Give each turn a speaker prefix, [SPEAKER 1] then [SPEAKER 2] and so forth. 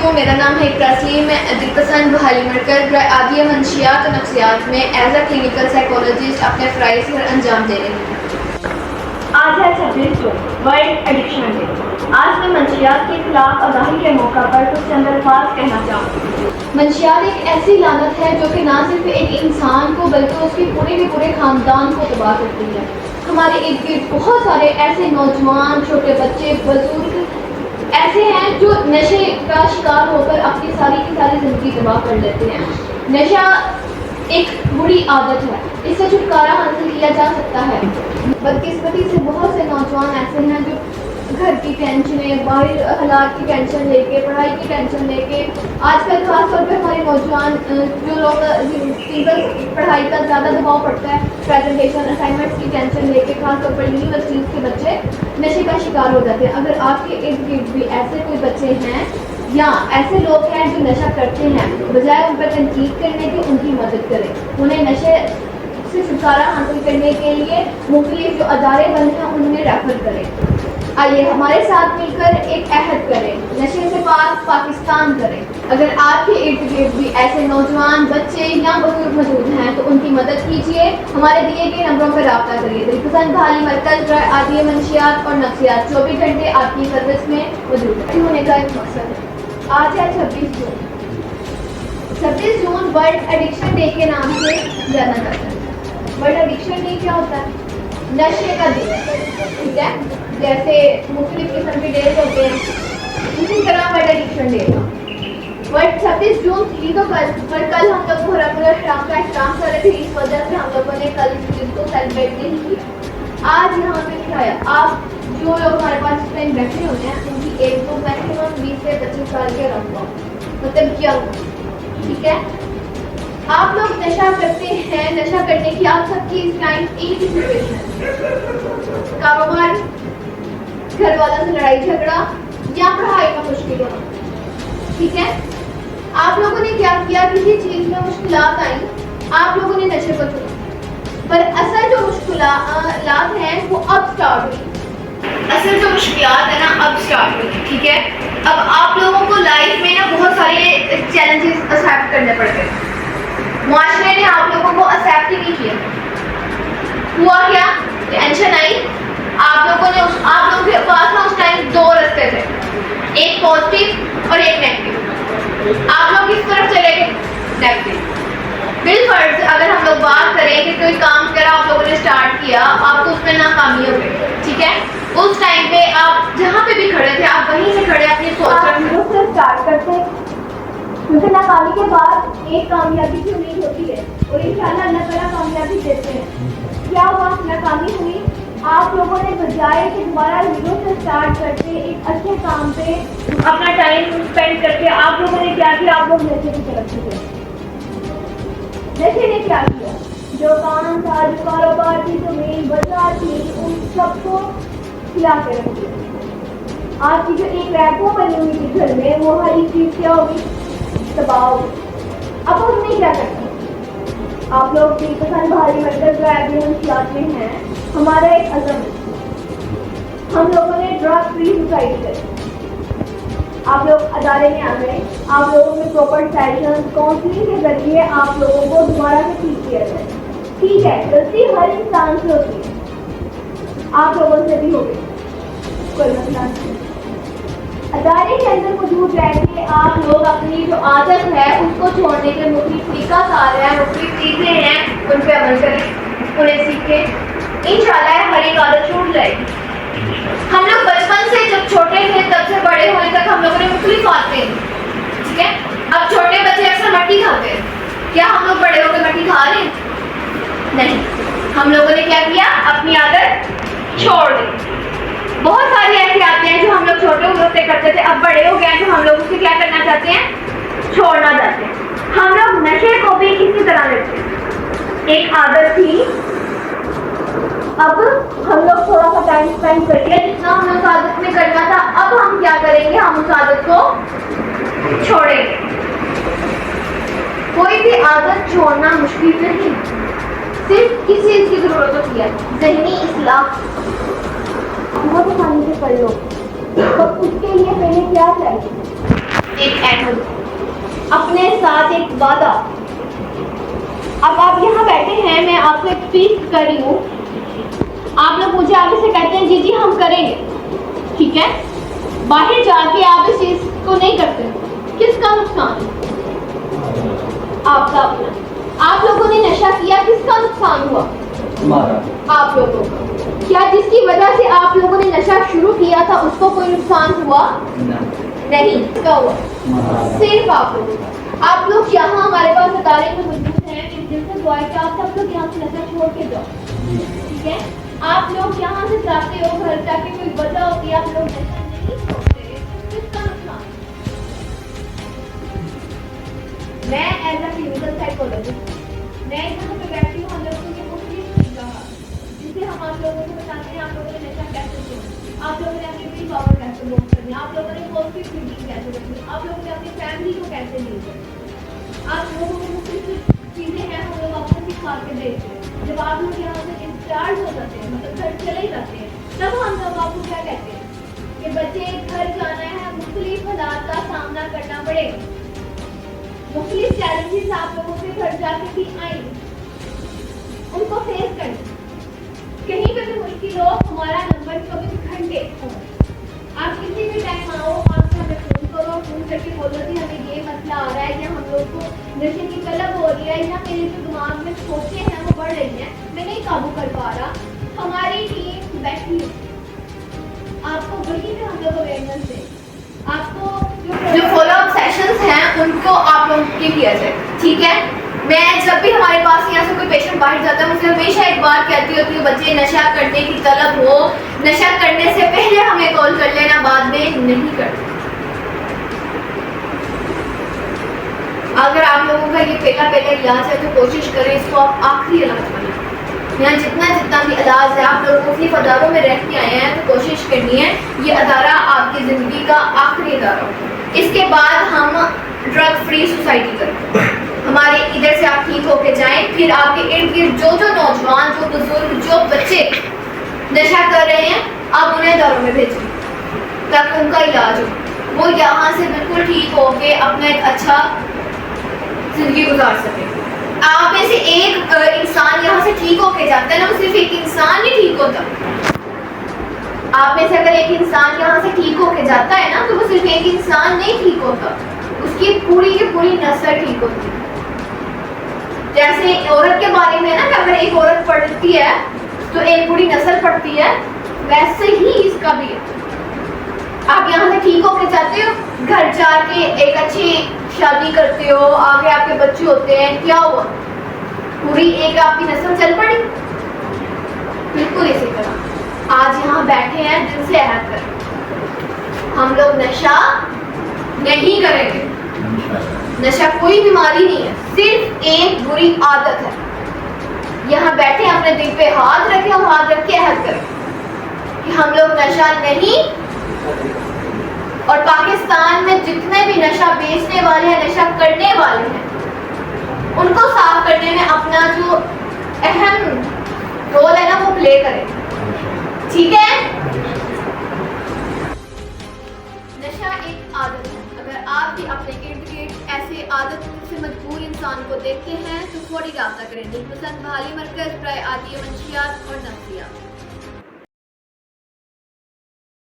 [SPEAKER 1] علیکم، میرا نام ہے اقرا سلیم، میں دل پسند بحالی مرکز عادیہ منشیات اور نفسیات میں ایز اے کلینکل سائیکولوجسٹ اپنے فرائض پر انجام دے رہی ہوں۔
[SPEAKER 2] آج ہے 26 جون، ورلڈ ایڈکشن ڈے۔ آج میں منشیات کے خلاف آگاہی کے موقع پر کچھ چند الفاظ کہنا چاہوں گی۔
[SPEAKER 1] منشیات ایک ایسی لعنت ہے جو کہ نہ صرف ایک انسان کو بلکہ اس کے پورے کے پورے خاندان کو تباہ کرتی ہے۔ ہمارے ارد گرد بہت سارے ایسے نوجوان، چھوٹے بچے، بزرگ ایسے ہیں جو نشے کا شکار ہو کر اپنی ساری کی ساری زندگی تباہ کر لیتے ہیں۔ نشہ ایک بری عادت ہے، اس سے چھٹکارا حاصل کیا جا سکتا ہے۔ بدقسمتی سے بہت سے نوجوان ایسے ہیں جو گھر کی ٹینشنیں، باہر حالات کی ٹینشن لے کے، پڑھائی کی ٹینشن لے کے، آج کل خاص طور پہ ہمارے نوجوان جو لوگ پڑھائی کا زیادہ دباؤ پڑتا ہے، پریزنٹیشن اسائنمنٹس کی ٹینشن لے کے، خاص طور پر یونیورسٹیز کے بچے نشے کا شکار ہو جاتے ہیں۔ اگر آپ کے ارد گرد بھی ایسے کوئی بچے ہیں یا ایسے لوگ ہیں جو نشہ کرتے ہیں، بجائے ان پر تنقید کرنے کے ان کی مدد کریں، انہیں نشے سے چھٹکارا حاصل کرنے کے لیے مختلف جو ادارے بند ہیں ان میں ریفر کریں۔ آئیے ہمارے ساتھ مل کر ایک عہد کریں، نشے سے پاک پاکستان کریں۔ اگر آپ کے ارد گرد بھی ایسے نوجوان، بچے یا بزرگ موجود ہیں تو ان کی مدد کیجیے، ہمارے دیے گئے نمبروں پر رابطہ کریے۔ دل پسند بحالی مرکز عادیہ منشیات اور نفسیات 24 گھنٹے آپ کی سروس میں موجود ہے۔ ہونے کا ایک مقصد ہے۔ آج ہے 26 جون۔ 26 جون ورلڈ ایڈکشن ڈے کے نام سے جانا جاتا ہے۔ ورلڈ ایڈکشن ڈے کیا ہوتا ہے؟ نشے کا دن، ٹھیک ہے؟ جیسے مختلف قسم کے ڈیز ہوتے ہیں، اسی طرح ورلڈ ایڈکشن ڈے کا ورلڈ 26 جون تھی تو کل ہم لوگ کو حرم الحرام کا احترام کر رہے تھے، اس وجہ سے ہم لوگوں نے کل اس دن کو سیلیبریٹ نہیں کیا۔ آج یہاں پہ دکھایا، آپ جو لوگ ہمارے پاس اس ٹائم بیٹھے ہوتے ہیں ان کی ایج کو میکسیمم 20 سے 25 سال کے رکھتا ہوں، مطلب ینگ، ٹھیک ہے؟ آپ لوگ نشہ کرتے ہیں، نشہ کرنے کی آپ سب کی اس ٹائم ایک ہی سچویشن ہے، کاروبار، گھر والوں سے لڑائی جھگڑا یا پڑھائی کا مشکل ہونا، ٹھیک ہے؟ آپ لوگوں نے کیا کیا؟ کسی چیز میں مشکلات آئیں، آپ لوگوں نے نشے کو چنا، پر اصل جو مشکلات ہیں وہ اب سٹارٹ ہوئی، اصل جو مشکلات ہیں نا اب سٹارٹ ہوئی، ٹھیک ہے؟ اب آپ لوگوں کو لائف میں نا بہت سارے چیلنجز ایکسیپٹ کرنے پڑ گئے، معاشرے نے آپ لوگوں کو ایکسیپٹ ہی نہیں کیا۔ ہوا کیا؟ ٹینشن آئی، آپ لوگوں کے پاس نا اس ٹائم دو رستے تھے، ایک پازیٹیو اور ایک نیگیٹو۔ آپ لوگ کس طرف چلے گئے؟ نیگیٹو۔ بالفرض اگر ہم لوگ بات کریں کہ کوئی کام کرا آپ لوگوں نے اسٹارٹ کیا، آپ کو اس میں ناکامی ہو گئی، ٹھیک ہے؟ اس ٹائم پہ آپ جہاں پہ بھی کھڑے تھے آپ وہیں سے کھڑے اپنی سوچ
[SPEAKER 2] سے اسٹارٹ کرتے ہیں، کیونکہ ناکامی کے بعد ایک کامیابی کی امید ہوتی ہے اور انشاءاللہ اللہ تعالیٰ کامیابی دیتے ہیں۔ کیا ہوا؟ ناکامی ہوئی، آپ لوگوں نے بجائے کہ دوبارہ زیرو سے اسٹارٹ کرتے ایک اچھے کام پہ اپنا ٹائم اسپینڈ کر کے آپ لوگوں نے کیا کیا؟ آپ لوگ نشے کی طرف چلے۔ نشے نے کیا کیا؟ جو کام تھا، جو کاروبار تھی، زمین بازار تھی، ان سب کو کھلا کے رکھ دیا۔ آپ کی جو ایک ریپو بنی ہوئی تھی گھر میں، وہ ہر ایک چیز کیا ہوگی؟ تباہ ہوگی۔ اب ہم نے کیا کرنا؟ آپ لوگ دل پسند بحالی مرکز عادیہ منشیات میں ہیں، ہمارا ایک عزم ہے، ہم لوگوں نے ڈرگ فری سوسائٹی کری۔ آپ لوگ ادارے میں آ گئے، آپ لوگوں میں پراپر سیشن کاؤنسلنگ کے ذریعے آپ لوگوں کو دوبارہ سے ٹھیک کیا جائے۔ ٹھیک ہے، غلطی ہر انسان سے ہوتی ہے، آپ لوگوں سے بھی ہوگی، کوئی مسئلہ نہیں۔ ادارے کے اندر موجود رہ کے آپ لوگ اپنی جو عادت ہے اس کو چھوڑنے کے مختلف طریقہ کار ہیں، مختلف چیزیں ہیں، ان پہ عمل کریں، انہیں سیکھیں، انشاءاللہ ہر ایک عادت چھوٹ جائے گی۔ ہم لوگ بچپن سے جب چھوٹے تھے تب سے بڑے ہونے تک ہم لوگوں نے مختلف عادتیں، ٹھیک ہے؟ اب چھوٹے بچے اکثر مٹی کھاتے ہیں، کیا ہم لوگ بڑے ہو کے مٹی کھا رہے ہیں؟ نہیں، ہم لوگوں نے کیا کیا؟ اپنی عادت چھوڑ دی۔ بہت ساری ایسی عادتیں ہیں جو ہم لوگ چھوٹے ہوتے کرتے تھے، اب بڑے ہو گئے ہیں تو ہم لوگ اسے کیا کرنا چاہتے ہیں؟ چھوڑنا چاہتے ہیں۔ ہم لوگ نشے کو بھی اسی طرح لیتے ہیں، ایک عادت تھی، اب ہم لوگ تھوڑا سا ٹائم اسپینڈ کر کے جتنا ہم اس عادت میں کرنا تھا اب ہم کیا کریں گے؟ ہم اس عادت کو چھوڑیں گے۔ کوئی بھی عادت چھوڑنا مشکل نہیں، صرف کس چیز کی ضرورت ہوتی ہے؟ ذہنی اصلاح۔ بہت آسانی سے پڑھ لو، تو اس کے لیے پہلے کیا چاہیے؟
[SPEAKER 1] ایک عہد, اپنے ساتھ ایک وعدہ. اب آپ یہاں بیٹھے ہیں, میں آپ کو ایک اسپیچ کر رہی ہوں, آپ لوگ مجھے آگے سے کہتے ہیں جی جی ہم کریں گے, ٹھیک ہے. باہر جا کے آپ اس چیز کو نہیں کرتے, کس کا نقصان ہے؟ آپ کا اپنا. آپ لوگوں نے نشہ کیا, کس کا نقصان ہوا؟ آپ لوگوں کا. کیا جس کی وجہ سے آپ لوگوں نے نشہ شروع کیا تھا اس کو کوئی نقصان ہوا؟ نہیں. کس کا ہوا؟ صرف آپ لوگوں کا. آپ لوگ یہاں ہمارے پاس ادارے میں موجود ہیں, جن سے دعا کہ آپ سب لوگ یہاں سے نشہ چھوڑ کے جاؤ, ٹھیک ہے. آپ لوگ یہاں سے جاتے ہو, گھر جا کے کوئی وجہ ہوتی ہے آپ لوگ نشہ نہیں چھوڑتے, کس کا نقصان؟ میں ایز اے کلینکل سائیکولوجسٹ, میں یہاں پہ بیٹھی ہوں, ہم لوگوں کی مختلف چیزیں جسے ہم آپ لوگوں کو بتاتے ہیں. آپ لوگوں نے نشہ کیسے چھوڑا, آپ لوگوں نے اپنی ول پاور کیسے موو کرنی, آپ لوگوں نے پازیٹیو تھنکنگ کیسے رکھنی, آپ لوگوں نے اپنی فیملی کو کیسے لیڈ کرنا. آپ لوگوں کو مختلف چیزیں ہیں ہم لوگ آپ کو سکھا کے دیتے ہیں. جب آپ لوگ یہاں سے انچارج ہو جاتے ہیں, مطلب گھر چلے جاتے ہیں, تب ہم لوگ آپ کو کیا کہتے ہیں کہ بچے گھر جانا ہے, مختلف حالات کا سامنا کرنا پڑے گا, مختلف چیلنجز آپ لوگوں کے گھر جا کے بھی آئیں گے, ان کو فیس کریں. کہیں پہ بھی مشکل ہو, ہمارا نمبر 24 گھنٹے ہو, آپ کسی بھی ٹائم آؤ, آپ ہمیں فون کرو, فون کر کے بولو کہ ہمیں یہ مسئلہ آ رہا ہے, یا ہم لوگ کو نشے کی طلب ہو رہی ہے, یا میرے جو دماغ میں سوچیں ہیں وہ بڑھ رہی ہیں, میں نہیں قابو کر پا رہا. ہماری ٹیم بیٹھی ہے, آپ کو وہیں پہ ہم لوگ اویئرنیس دیں. آپ کو جو فالو اپ سیشنز ہیں ان کو آپ لوگ کی کیا جائے, ٹھیک ہے. میں جب بھی ہمارے پاس یہاں سے کوئی پیشنٹ باہر جاتا ہے, مجھے ہمیشہ ایک بات کہتی ہوتی ہے, بچے نشہ کرنے کی طلب ہو, نشہ کرنے سے پہلے ہمیں کال کر لینا, بعد میں نہیں کرتے. اگر آپ لوگوں کا یہ پہلا علاج ہے تو کوشش کریں اس کو آپ آخری علاج بنائیں. یہاں جتنا بھی علاج ہے, آپ لوگ مختلف اداروں میں رہ کے آئے ہیں تو کوشش کرنی ہے یہ ادارہ آپ کی زندگی کا آخری ادارہ ہو. اس کے بعد ہم ڈرگ فری سوسائٹی کرتے ہیں. ہمارے ادھر سے آپ ٹھیک ہو کے جائیں, پھر آپ کے ارد گرد جو نوجوان, جو بزرگ, جو بچے نشہ کر رہے ہیں, آپ انہیں اداروں میں بھیجیں تاکہ ان کا علاج ہو, وہ یہاں سے بالکل ٹھیک ہو کے اپنا ایک اچھا زندگی گزار سکیں. آپ میں سے ایک انسان یہاں سے ٹھیک ہو کے جاتا ہے نا, وہ صرف ایک انسان نہیں ٹھیک ہوتا. آپ میں سے اگر ایک انسان یہاں سے ٹھیک ہو کے جاتا ہے نا, تو وہ صرف ایک انسان نہیں ٹھیک ہوتا, اس کی پوری نسل ٹھیک ہوتی ہے. جیسے عورت کے بارے میں نا, کہ اگر ایک عورت پڑھتی ہے تو ایک پوری نسل پڑھتی ہے, ویسے ہی اس کا بھی ہے. آپ یہاں سے ٹھیک ہو کے جاتے ہو, گھر جا کے ایک اچھی شادی کرتے ہو, آگے آپ کے بچے ہوتے ہیں, کیا ہوا, پوری ایک آپ کی نسل چل پڑی. بالکل اسی طرح آج یہاں بیٹھے ہیں, دل سے عہد کریں ہم لوگ نشہ نہیں کریں گے. نشہ کوئی بیماری نہیں ہے, صرف ایک بری عادت ہے. یہاں بیٹھے اپنے دل پہ ہاتھ رکھیں اور ہاتھ رکھ کے عہد کریں کہ ہم لوگ نشہ نہیں. اور پاکستان میں جتنے بھی نشہ بیچنے والے ہیں, نشہ کرنے والے ہیں, ان کو صاف کرنے میں اپنا جو اہم رول ہے نا وہ پلے کریں, ٹھیک ہے. نشہ ایک عادت ہے. اگر آپ بھی اپنے ارد گرد ایسے عادت سے مجبور انسان کو دیکھتے ہیں تو فوری رابطہ کریں. دل پسند بحالی مرکز برائے عادی منشیات اور نفسیات.